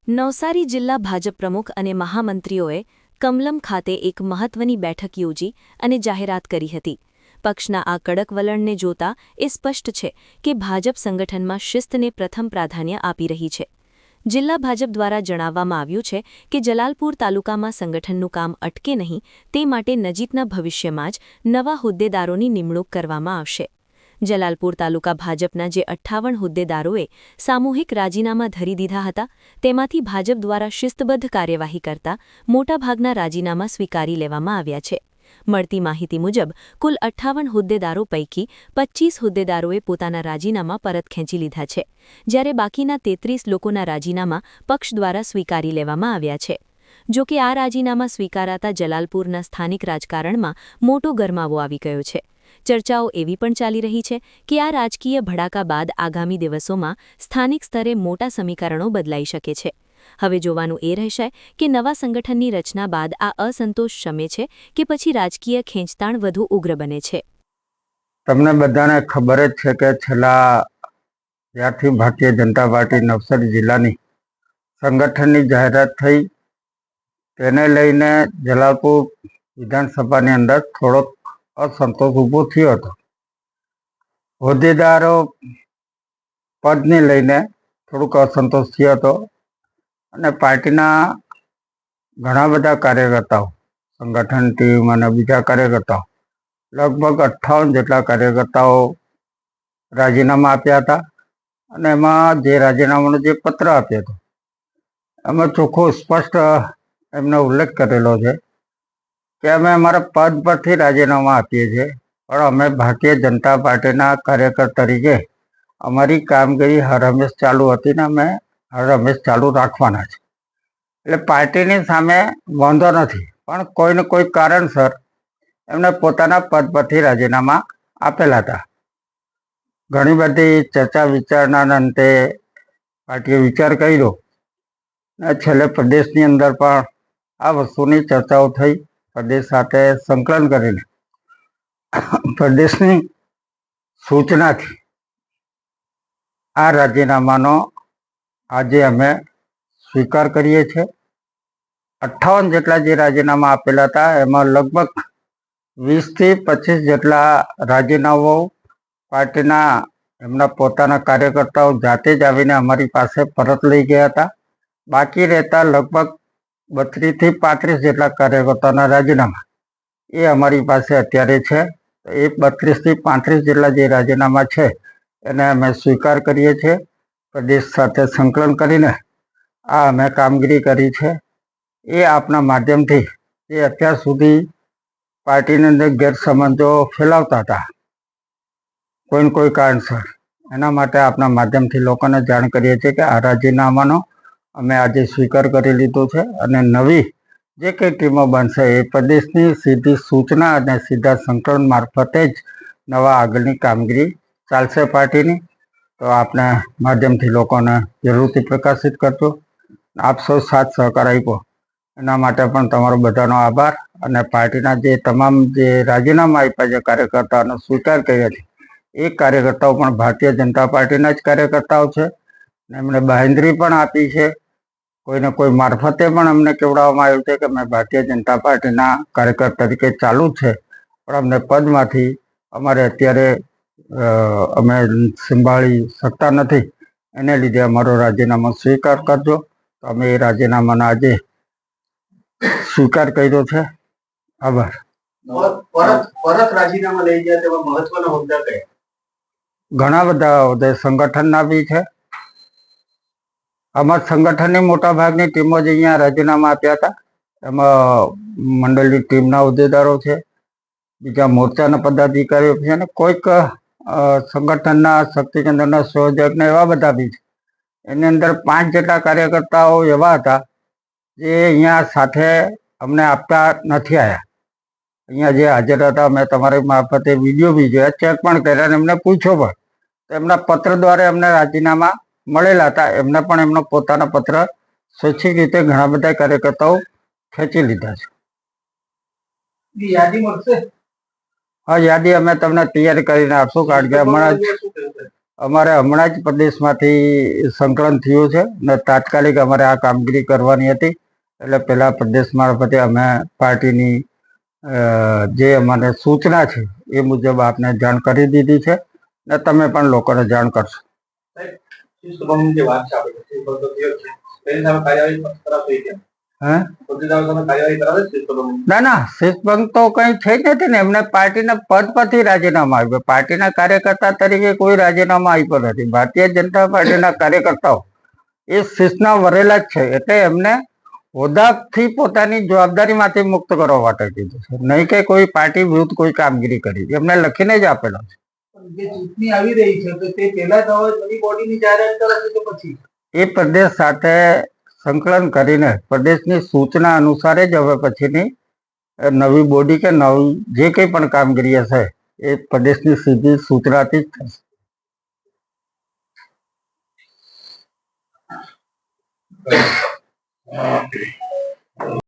નવસારી જિલ્લા ભાજપ પ્રમુખ અને મહામંત્રીઓએ કમલમ ખાતે એક મહત્વની બેઠક યોજી અને જાહેરાત કરી હતી. પક્ષના આ કડક વલણને જોતા એ સ્પષ્ટ છે કે ભાજપ સંગઠનમાં શિસ્તને પ્રથમ પ્રાધાન્ય આપી રહી છે. જિલ્લા ભાજપ દ્વારા જણાવવામાં આવ્યું છે કે જલાલપુર તાલુકામાં સંગઠનનું કામ અટકે નહીં તે માટે નજીકના ભવિષ્યમાં જ નવા હોદ્દેદારોની નિમણૂક કરવામાં આવશે. જલાલપુર તાલુકા ભાજપના જે 58 હોદ્દેદારોએ સામૂહિક રાજીનામા ધરી દીધા હતા તેમાંથી ભાજપ દ્વારા શિસ્તબદ્ધ કાર્યવાહી કરતા મોટાભાગના રાજીનામા સ્વીકારી લેવામાં આવ્યા છે. મળતી માહિતી મુજબ કુલ 58 હોદ્દેદારો પૈકી 25 હોદ્દેદારોએ પોતાના રાજીનામા પરત ખેંચી લીધા છે, જ્યારે બાકીના 33 લોકોના રાજીનામા પક્ષ દ્વારા સ્વીકારી લેવામાં આવ્યા છે. જો કે આ રાજીનામા સ્વીકારાતા જલાલપુરના સ્થાનિક રાજકારણમાં મોટો ગરમાવો આવી ગયો છે. ચર્ચાઓ એવી પણ ચાલી રહી છે કે આ રાજકીય ભડાકા બાદ આગામી દિવસોમાં સ્થાનિક સ્તરે મોટા સમીકરણો બદલાઈ શકે છે. હવે જોવાનું એ રહેશે કે નવા સંગઠનની રચના બાદ આ અસંતોષ શમે છે કે પછી રાજકીય ખેંચતાણ વધુ ઉગ્ર બને છે. તમને બધાને ખબર જ છે કે છેલ્લા જ્યારથી ભારતીય જનતા પાર્ટી નવસારી જિલ્લાની સંગઠનની જાહેરાત થઈ તેને લઈને જલાલપુર વિધાનસભાની અંદર થોડોક અસંતોષ ઊભો થયો હતો. હોદ્દેદારો પદને લઈને થોડુંક અસંતોષ થયો હતો અને પાર્ટીના ઘણા બધા કાર્યકર્તાઓ, સંગઠન ટીમ અને બીજા કાર્યકર્તાઓ, લગભગ 58 જેટલા કાર્યકર્તાઓ રાજીનામા આપ્યા હતા. અને એમાં જે રાજીનામાનો જે પત્ર આપ્યો હતો એમાં ચોખ્ખો સ્પષ્ટ એમનો ઉલ્લેખ કરેલો છે કે અમે અમારા પદ પરથી રાજીનામા આપીએ છીએ, પણ અમે ભારતીય જનતા પાર્ટીના કાર્યકર તરીકે અમારી કામગીરી હર હંમેશ ચાલુ હતી ને અમે હર હંમેશ ચાલુ રાખવાના છે. એટલે પાર્ટીની સામે વાંધો નથી, પણ કોઈને કોઈ કારણસર એમને પોતાના પદ પરથી રાજીનામા આપેલા હતા. ઘણી બધી ચર્ચા વિચારણાના અંતે પાર્ટીએ વિચાર કર્યો અને છેલ્લે પ્રદેશની અંદર પણ આ વસ્તુની ચર્ચાઓ થઈ. પ્રદેશ સાથે સંકલન કરીને પ્રદેશની સૂચનાથી આ રાજીનામાનો આજે અમે સ્વીકાર કરીએ છીએ. 58 જેટલા જે રાજીનામા આપેલા હતા એમાં લગભગ 20 થી 25 જેટલા રાજીનામાઓ પાર્ટીના એમના પોતાના કાર્યકર્તાઓ જાતે જ આવીને અમારી પાસે પરત લઈ ગયા હતા. બાકી રહેતા લગભગ 32 થી 35 જેટલા કાર્યકર્તાઓના રાજીનામા એ અમારી પાસે અત્યારે છે. એ 32 થી 35 જેટલા જે રાજીનામા છે એને અમે સ્વીકાર કરીએ છીએ. પ્રદેશ સાથે સંકલન કરીને આ અમે કામગીરી કરી છે. એ આપના માધ્યમથી એ અત્યાર સુધી પાર્ટીની અંદર ગેરસમજો ફેલાવતા હતા કોઈને કોઈ કારણસર, એના માટે આપના માધ્યમથી લોકોને જાણ કરીએ છીએ કે આ રાજીનામાનો અમે આજે સ્વીકાર કરી લીધો છે અને નવી જે કંઈ ટીમો બનશે એ પ્રદેશની સીધી સૂચના અને સીધા સંકલન મારફતે જ નવા આગળની કામગીરી ચાલશે પાર્ટીની. તો આપને માધ્યમથી લોકોને જરૂરથી પ્રકાશિત કરજો. આપ સૌ સાથ સહકાર આપ્યો એના માટે પણ તમારો બધાનો આભાર. અને પાર્ટીના જે તમામ જે રાજીનામા આપ્યા છે કાર્યકર્તાઓનો સ્વીકાર કર્યા છે એ કાર્યકર્તાઓ પણ ભારતીય જનતા પાર્ટીના જ કાર્યકર્તાઓ છે. એમણે બાંહેધરી પણ આપી છે, કોઈને કોઈ મારફતે પણ અમને કહેવામાં આવ્યું છે કે અમે ભારતીય જનતા પાર્ટીના કાર્યકર તરીકે ચાલુ જ છે, પણ અમને પદમાંથી અમારે અત્યારે અમે સંભાળી શકતા નથી, એને લીધે અમારો રાજીનામા સ્વીકાર કરજો. તો અમે એ રાજીનામાનો આજે સ્વીકાર કર્યો છે. આભાર. પરત રાજીનામા લઈ ગયા તેમાં મહત્વના હોદ્દા કયા? ઘણા બધા હોદ્દા સંગઠનના બી છે. અમારા સંગઠનની મોટા ભાગની ટીમો જે અહીંયા રાજીનામા આપ્યા હતા એમાં મંડળની ટીમના હોદ્દેદારો છે, બીજા મોરચાના પદાધિકારીઓ છે અને કોઈક સંગઠનના શક્તિકેન્દ્રના સંયોજકને એવા બધા બી છે. એની અંદર 5 જેટલા કાર્યકર્તાઓ એવા હતા જે અહીંયા સાથે અમને આપતા નથી આવ્યા. અહીંયા જે હાજર હતા મેં તમારી મારફતે વિડીયો બી જોયા, ચેક પણ કર્યા અને એમને પૂછ્યો પણ. એમના પત્ર દ્વારા એમને રાજીનામા મળેલા હતા. એમને પણ એમનો પોતાના પત્ર સ્વૈચ્છિક રીતે ઘણા બધા કાર્યકર્તાઓ ખેંચી લીધા છે. યાદી મળશે? હા, યાદી અમે તમને તૈયાર કરીને આપશું, કારણ કે હમણાં અમારે હમણાં જ પ્રદેશમાંથી સંકલન થયું છે ને તાત્કાલિક અમારે આ કામગીરી કરવાની હતી. એટલે પહેલા પ્રદેશ મારફતે અમે પાર્ટીની જે અમારે સૂચના છે એ મુજબ આપને જાણ કરી દીધી છે ને તમે પણ લોકોને જાણ કરશો. શિસ્ત ભંગની જે વાત છે આપણે શિસ્ત ભંગ તો થયો જ છે. તેની સામે કાર્યવાહી કરાશે કે હે હોદ્દેદારો સામે કાર્યવાહી કરાવે છે શિસ્ત ભંગની? ના શિસ્તભંગ તો કઈ થઈ જ નથી ને. એમને પાર્ટીના પદ પરથી રાજીનામા આપ્યું. પાર્ટીના કાર્યકર્તા તરીકે કોઈ રાજીનામા આપ્યો નથી. ભારતીય જનતા પાર્ટીના કાર્યકર્તાઓ એ શિસ્તના વરેલા જ છે. એટલે એમને હોદ્દાથી પોતાની જવાબદારીમાંથી મુક્ત કરવા માટે કીધું છે, નહીં કે કોઈ પાર્ટી વિરુદ્ધ કોઈ કામગીરી કરી. એમને લખીને જ આપેલો છે. જે ચૂંટણી આવી રહી છે તો તે પહેલા તો હવે નવી બોડીની જાહેરાત કરાશે કે પછી? એ પ્રદેશ સાથે સંકલન કરીને પ્રદેશની સૂચના અનુસાર જ હવે પછીની નવી બોડી કે નવી જે કંઈ પણ કામગીરી હશે એ પ્રદેશની સીધી સૂચનાથી જ થશે.